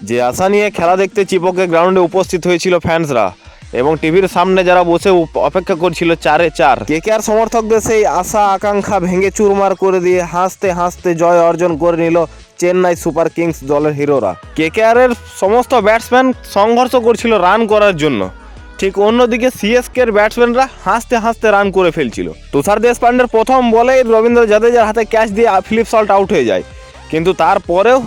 যে আশা নিয়ে খেলা দেখতে চিপকের গ্রাউন্ডে উপস্থিত হয়েছিল ফ্যান্সরা এবং টিভির সামনে যারা বসে অপেক্ষা করছিল 4-4, কেকেআর সমর্থকদের সেই আশা আকাঙ্ক্ষা ভেঙে চুরমার করে দিয়ে হাসতে হাসতে জয় অর্জন করে নিল চেন্নাই সুপার কিংস দলের হিরোরা। কেকেআরের সমস্ত ব্যাটসম্যান সংঘর্ষ করছিল রান করার জন্য, ঠিক অন্যদিকে সিএসকের ব্যাটসম্যানরা হাসতে হাসতে রান করে ফেলছিল। তুষার দেশপান্ডের প্রথম বলেই রবীন্দ্র জাদেজার হাতে ক্যাচ দিয়ে ফিলিপ সল্ট আউট হয়ে যায়, কিন্তু তারপরেও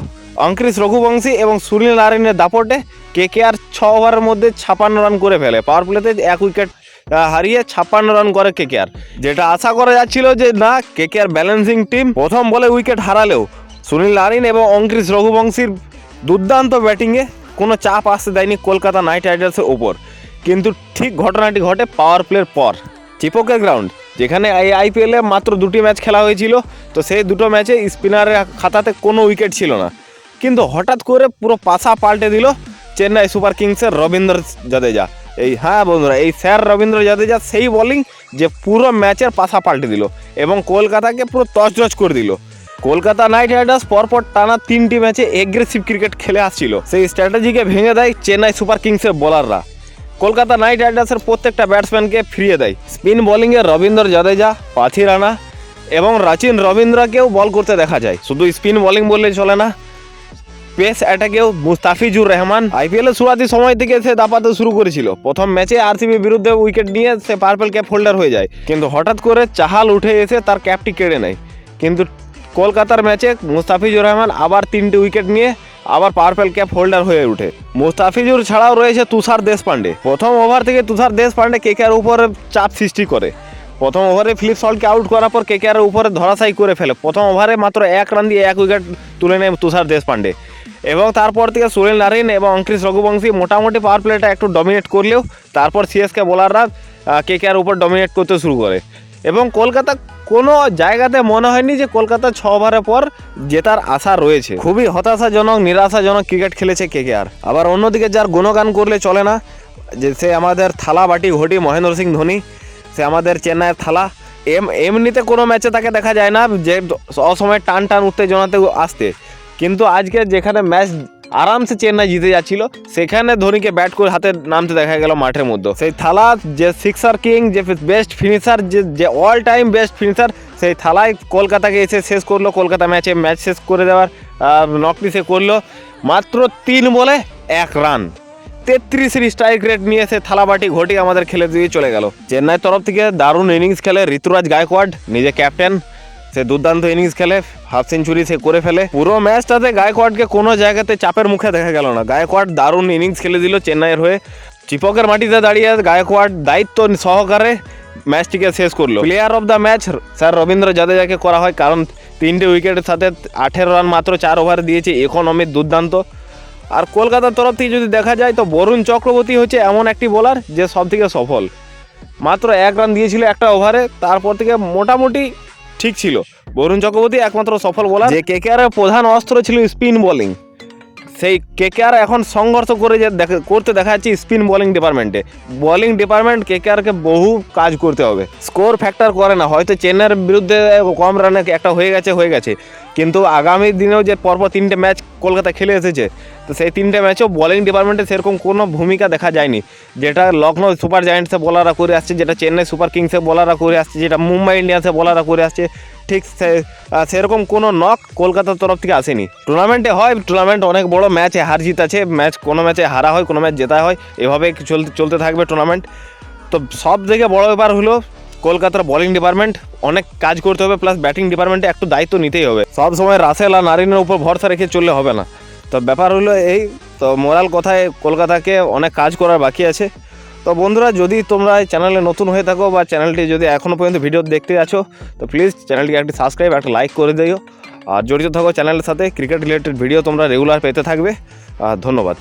অঙ্কৃশ রঘুবংশী এবং সুনীল নারিনের দাপটে কেকেআর 6 ওভারের মধ্যে 56 রান করে ফেলে। পাওয়ার প্লেতে 1 উইকেট হারিয়ে 56 রান করে কেকেআর। যেটা আশা করা যাচ্ছিল যে না, কেকেআর ব্যালেন্সিং টিম প্রথম বলে উইকেট হারালেও সুনীল নারিন এবং অঙ্কৃশ রঘুবংশীর দুর্দান্ত ব্যাটিংয়ে কোনো চাপ আসতে দেয়নি কলকাতা নাইট রাইডার্সের ওপর। কিন্তু ঠিক ঘটনাটি ঘটে পাওয়ার প্লের পর। চিপকের গ্রাউন্ড, যেখানে এই আইপিএলে মাত্র 2টি ম্যাচ খেলা হয়েছিল, তো সেই 2টো ম্যাচে স্পিনারের খাতাতে কোনো উইকেট ছিল না, কিন্তু হঠাৎ করে পুরো পাশা পাল্টে দিল চেন্নাই সুপার কিংসের রবীন্দ্র জাদেজা। বন্ধুরা, এই স্যার রবীন্দ্র জাদেজা সেই বোলিং যে পুরো ম্যাচের পাশা পাল্টে দিল এবং কলকাতাকে পুরো তছনছ করে দিল। কলকাতা নাইট রাইডার্স পরপর টানা 3টি ম্যাচে এগ্রেসিভ ক্রিকেট খেলে আসছিল, সেই স্ট্র্যাটেজিকে ভেঙে দেয় চেন্নাই সুপার কিংসের বোলাররা। কলকাতা নাইট রাইডার্সের প্রত্যেকটা ব্যাটসম্যানকে ফিরিয়ে দেয়। স্পিন বোলিংয়ে রবীন্দ্র জাদেজা, পাথি রানা এবং রাচিন রবীন্দ্রকেও বল করতে দেখা যায়। শুধু স্পিন বোলিং বললে চলে না, পেস অ্যাটাকেও মুস্তাফিজুর রহমান আইপিএলের শুরুয়াতি সময় থেকে সে দাপাতে শুরু করেছিল। প্রথম ম্যাচে আরসিবির বিরুদ্ধে উইকেট নিয়ে সে পার্পল ক্যাপ হোল্ডার হয়ে যায়, কিন্তু হঠাৎ করে চাহাল উঠে এসে তার ক্যাপটি কেড়ে নেয়। কিন্তু কলকাতার ম্যাচে মুস্তাফিজুর রহমান আবার 3টি উইকেট নিয়ে আবার পার্পল ক্যাপ হোল্ডার হয়ে ওঠে। মুস্তাফিজুর ছাড়াও রয়েছে তুষার দেশপান্ডে। প্রথম ওভার থেকে তুষার দেশপান্ডে কেকেআর উপরে চাপ সৃষ্টি করে। প্রথম ওভারে ফিলিপ সল্টকে আউট করার পর কেকেআর উপরে ধরাশায়ী করে ফেলে। প্রথম ওভারে মাত্র 1 রান দিয়ে 1 উইকেট তুলে নেয় তুষার দেশপান্ডে এবং তারপর থেকে সুনীল নারিন এবং অঙ্কৃশ রঘুবংশী মোটামুটি পাওয়ার প্লেটা একটু ডমিনেট করলেও তারপর সিএসকে বোলাররা কেকেআর উপর ডমিনেট করতে শুরু করে এবং কলকাতা কোনো জায়গাতে মনে হয়নি যে কলকাতা 6 ওভারের পর জেতার আশা রয়েছে। খুবই হতাশাজনক, নিরাশাজনক ক্রিকেট খেলেছে কেকেআর। আবার অন্যদিকে যার গুণগান করলে চলে না, যে সে আমাদের থালা বাটি ঘটি মহেন্দ্র সিং ধোনি, সে আমাদের চেন্নাইয়ের থালা। এমনিতে কোনো ম্যাচে তাকে দেখা যায় না যে অসময়ে টান উত্তেজনাতে আসতে, কিন্তু আজকে যেখানে ম্যাচ আরামসে চেন্নাই জিতে যাচ্ছিল, সেখানে ধোনিকে ব্যাট করে হাতে নামতে দেখা গেল মাঠের মধ্যে। সেই থালা যে সিক্সার কিং, যে বেস্ট ফিনিশার, যে অল টাইম বেস্ট ফিনিশার, সেই থালায় কলকাতাকে এসে শেষ করলো। কলকাতা ম্যাচ শেষ করে দেওয়ার নকটি সে করলো মাত্র 3 বলে 1 রান, 33 স্ট্রাইক রেট নিয়ে সে থালাবাটি ঘটি আমাদের খেলে দিয়ে চলে গেল। চেন্নাইয়ের তরফ থেকে দারুণ ইনিংস খেলে ঋতুরাজ গায়কোয়াড়, নিজে ক্যাপ্টেন, সে দুর্দান্ত ইনিংস খেলে, হাফ সেঞ্চুরি সে করে ফেলে। পুরো ম্যাচটাতে গায়কোয়াড়কে কোনো জায়গাতে চাপের মুখে দেখা গেল না। গায়কোয়াড় দারুণ ইনিংস খেলে দিল চেন্নাইয়ের হয়ে। চিপকের মাটিতে দাঁড়িয়ে গায়কোয়াড় দায়িত্ব সহকারে ম্যাচটিকে শেষ করলো। Player of the match sir Ravindra জাদেজাকে করা হয়, কারণ 3টে উইকেটের সাথে 18 রান মাত্র 4 ওভারে দিয়েছে। ইকোনমিক দুর্দান্ত। আর কলকাতার তরফ থেকে যদি দেখা যায় তো বরুণ চক্রবর্তী হচ্ছে এমন একটি বোলার যে সব থেকে সফল। মাত্র 1 রান দিয়েছিল একটা ওভারে, তারপর থেকে মোটামুটি ঠিক ছিল। বরুণ চক্রবর্তী একমাত্র সফল বোলার। যে কেকেআরের প্রধান অস্ত্র ছিল স্পিন বোলিং, সেই কেকেআর এখন সংঘর্ষ করে করতে দেখা যাচ্ছে স্পিন বোলিং ডিপার্টমেন্টে। বোলিং ডিপার্টমেন্ট কেকেআরকে বহু কাজ করতে হবে। স্কোর ফ্যাক্টর করে না, হয়তো চেন্নাইয়ের বিরুদ্ধে কম রানে একটা হয়ে গেছে, কিন্তু আগামী দিনেও যে পরপর 3টে ম্যাচ কলকাতা খেলে এসেছে, তো সেই 3টে ম্যাচেও বোলিং ডিপার্টমেন্টে সেরকম কোনো ভূমিকা দেখা যায়নি। যেটা লখনৌ সুপার জায়ান্টসে বোলাররা করে আসছে, যেটা চেন্নাই সুপার কিংসে বোলাররা করে আসছে, যেটা মুম্বাই ইন্ডিয়ান্সে বোলাররা করে আসছে, ঠিক সেরকম কোনো নক কলকাতার তরফ থেকে আসেনি। টুর্নামেন্টে হয়, টুর্নামেন্ট অনেক বড়, ম্যাচে হার জিত আছে, কোনো ম্যাচে হারা হয়, কোনো ম্যাচ জেতা হয়, এভাবে চলতে থাকবে টুর্নামেন্ট। তো সব থেকে বড় ব্যাপার হলো কলকাতার বোলিং ডিপার্টমেন্ট অনেক কাজ করতে হবে, প্লাস ব্যাটিং ডিপার্টমেন্টে একটু দায়িত্ব নিতেই হবে। সব সময় রাসেল আর নারিনের উপর ভরসা রেখে চললে হবে না। তো ব্যাপার হলো এই, তো মোরাল কথায় কলকাতাকে অনেক কাজ করার বাকি আছে। তো বন্ধুরা, যদি তোমরা এই চ্যানেলে নতুন হয়ে থাকো বা চ্যানেলটি যদি এখনও পর্যন্ত ভিডিও দেখতে আছো, তো প্লিজ চ্যানেলটিকে একটি সাবস্ক্রাইব, একটা লাইক করে দিও। আর জড়িত থাকো চ্যানেলের সাথে, ক্রিকেট রিলেটেড ভিডিও তোমরা রেগুলার পেতে থাকবে। ধন্যবাদ।